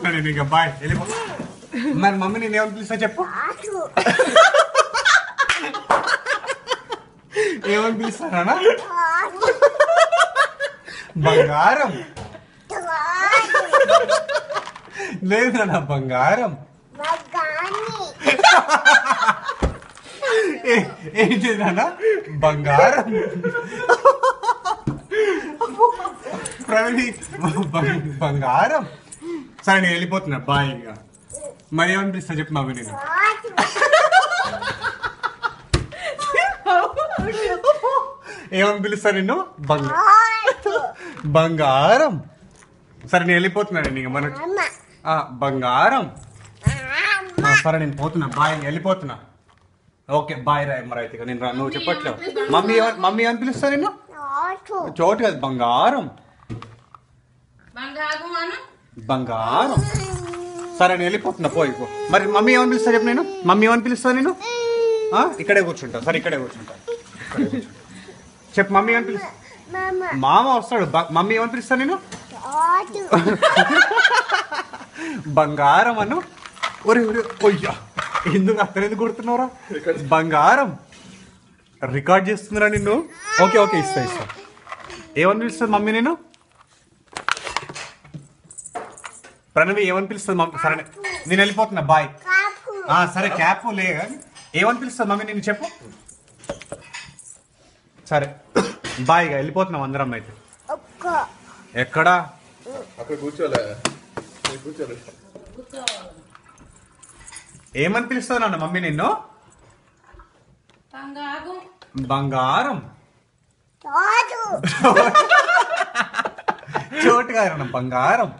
వెళ్ళిపోతున్నాను నేను ఇక బాయ్ వెళ్ళిపో. మరి మమ్మీ నేను ఏమని పిలుస్తా చెప్పు. ఏమని పిలుస్తానా? బంగారం లేదు నాన్న బంగారం. ఏంటి నాన్న బంగారం? ప్రవీణి బంగారం. సరే నేను వెళ్ళిపోతున్నా బాయ్. ఇక మరి ఏమనిపిస్తా చెప్పు మమ్మీ నేను. ఏమని పిలుస్తా నిన్ను? బంగారం. సరే నేను వెళ్ళిపోతున్నా నేను ఇక మన బంగారం. సరే నేను పోతున్నా బాయ్ వెళ్ళిపోతున్నా. ఓకే బాయ్ రాయ్. మరి అయితే నేను నువ్వు చెప్పట్లేవు. మమ్మీ అని పిలుస్తా నిన్ను? చోటు కాదు బంగారం. బంగారం. సరే నేను వెళ్ళిపోతున్నా పోయి. మరి మమ్మీ ఏమని పిలుస్తా చెప్పు నేను. మమ్మీ ఏమని పిలుస్తా నేను? ఇక్కడే కూర్చుంటా. సరే ఇక్కడే కూర్చుంటా. చెప్పు మమ్మీ ఏమని పిలుస్తా. మామ వస్తాడు. మమ్మీ ఏమని పిలుస్తా నేను? బంగారం అను. ఒరే ఒరే ఒయ్యా ఎందుకు అక్కడ ఎందుకు కొడుతున్నావురా? బంగారం రికార్డ్ చేస్తున్నారా నిన్ను? ఓకే ఓకే ఇస్తా. ఏమని పిలుస్తుంది మమ్మీ నేను? ప్రణవి ఏమని పిలుస్తుంది మమ్మీ? సరే నేను వెళ్ళిపోతున్నా బాయ్. సరే క్యాప్ లే. ఏమని పిలుస్తుంది మమ్మీ నేను చెప్పు. సరే బాయ్గా వెళ్ళిపోతున్నాం అందరం. అయితే ఎక్కడా? అక్కడ కూర్చోలే. ఏమని పిలుస్తుంది నాన్న మమ్మీ నిన్ను? బంగారం. చోటు కాదు బంగారం.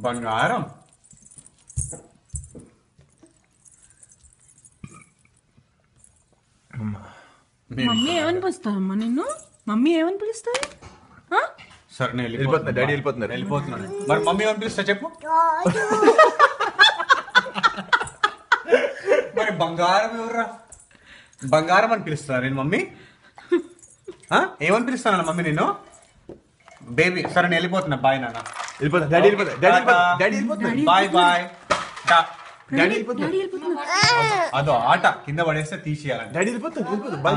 బంగారం. మమ్మీ ఏమని పిలుస్తావమ్మా నిన్ను? మమ్మీ ఏమని పిలుస్తుంది? సరే నేను డాడీ వెళ్ళిపోతున్నారు. వెళ్ళిపోతున్నాను. మరి మమ్మీ ఏమని పిలుస్తా చెప్పు. మరి బంగారం ఎవర్రా? బంగారం అని పిలుస్తా నేను మమ్మీ. ఏమని పిలుస్తాను మమ్మీ నేను? బేబీ. సరే నేను వెళ్ళిపోతున్నా బాయ్ నాన్న. వెళ్ళిపోతా. డాడీ వెళ్ళిపోతా. Bye bye. డాడీ వెళ్ళిపోతున్నా. అదో ఆట కింద పడేస్తే తీసేయాలండి. డాడీ వెళ్ళిపోతా. బాయ్.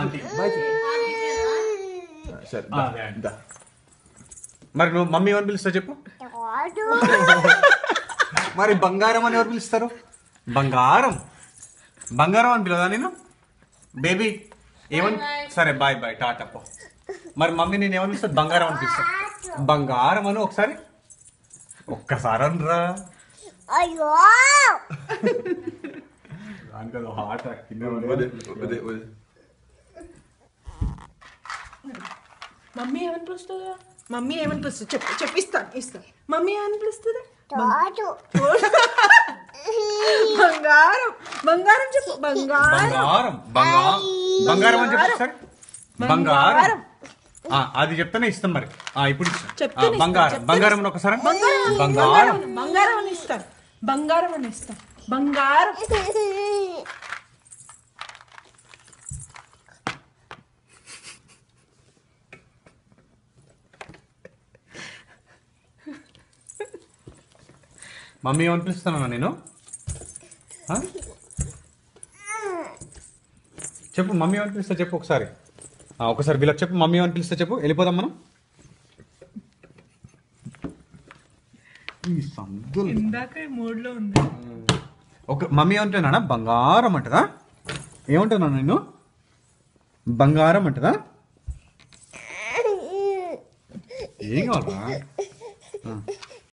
సరే మరి నువ్వు మమ్మీ ఏమని పిలుస్తా చెప్పు. మరి బంగారం అని ఎవరు పిలుస్తారు? బంగారం. బంగారం అని పిలవదా నేను? బేబీ ఏమని? సరే బాయ్ బాయ్ టాటా పో. మరి మమ్మీ నేను ఏమని పిలుస్తా? బంగారం అని పిలుస్తా. బంగారం అని ఒకసారి ఒక్కసారి అనరా. దానికదో ఆట కింద మమ్మీ ఏమని పిలుస్తుందా? మమ్మీ ఏమని పిలుస్తుంది చెప్పు. చెప్పిస్తాను. మమ్మీ ఏమని పిలుస్తుంది? బంగారం. బంగారం చెప్పు. బంగారం. బంగారం అని చెప్పు సరే. బంగారం. అది చెప్తానే ఇస్తాం. మరి ఇప్పుడు బంగారం. బంగారం అని ఒకసారి. బంగారం. బంగారం అని ఇస్తాను. బంగారం అని ఇస్తాను. బంగారం. మమ్మీ ఏమని పిలుస్తానా నేను? చెప్పు మమ్మీ ఏమని పిలుస్తా చెప్పు ఒకసారి. ఒకసారి వీళ్ళకి చెప్పు మమ్మీ ఏమని పిలుస్తా చెప్పు. వెళ్ళిపోదాం మనం. మూడ్లో ఉంది. మమ్మీ ఏమంటున్నా? బంగారం అంటదా? ఏమంటున్నా నేను? బంగారం అంటదా? ఏం కావాలా?